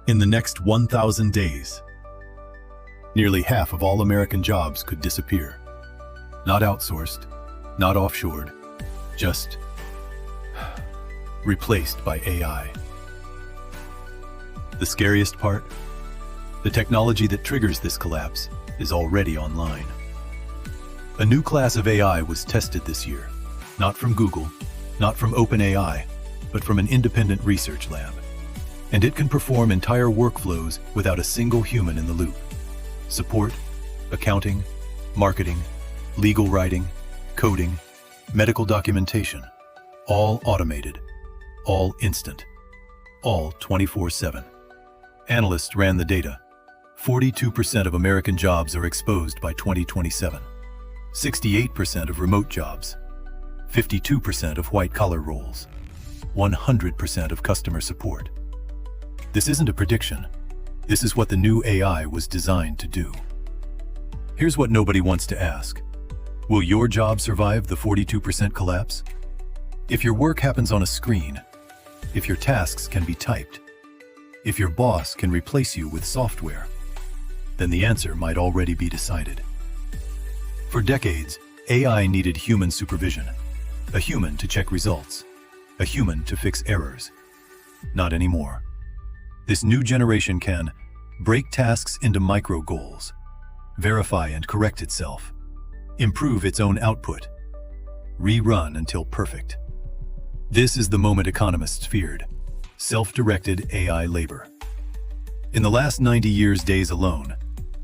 In the next 1,000 days, nearly half of all American jobs could disappear. Not outsourced, not offshored, just replaced by AI. The scariest part? The technology that triggers this collapse is already online. A new class of AI was tested this year, not from Google, not from OpenAI, but from an independent research lab. And it can perform entire workflows without a single human in the loop. Support, accounting, marketing, legal writing, coding, medical documentation, all automated, all instant, all 24/7. Analysts ran the data. 42% of American jobs are exposed by 2027. 68% of remote jobs. 52% of white-collar roles. 100% of customer support. This isn't a prediction. This is what the new AI was designed to do. Here's what nobody wants to ask. Will your job survive the 42% collapse? If your work happens on a screen, if your tasks can be typed, if your boss can replace you with software, then the answer might already be decided. For decades, AI needed human supervision, a human to check results, a human to fix errors. Not anymore. This new generation can break tasks into micro goals, verify and correct itself, improve its own output, rerun until perfect. This is the moment economists feared: self-directed AI labor. In the last 90 years' days alone,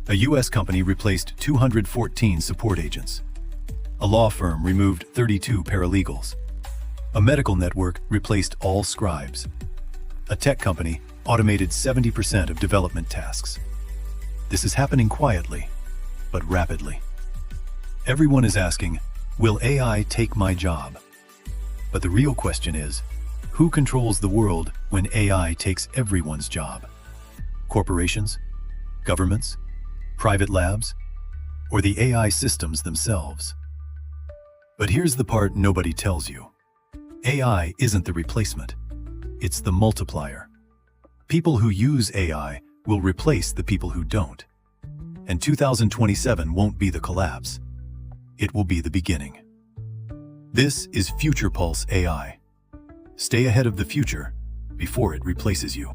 a US company replaced 214 support agents. A law firm removed 32 paralegals. A medical network replaced all scribes. A tech company automated 70% of development tasks. This is happening quietly, but rapidly. Everyone is asking, will AI take my job? But the real question is, who controls the world when AI takes everyone's job? Corporations? Governments? Private labs? Or the AI systems themselves? But here's the part nobody tells you. AI isn't the replacement. It's the multiplier. People who use AI will replace the people who don't. And 2027 won't be the collapse. It will be the beginning. This is FuturePulse AI. Stay ahead of the future before it replaces you.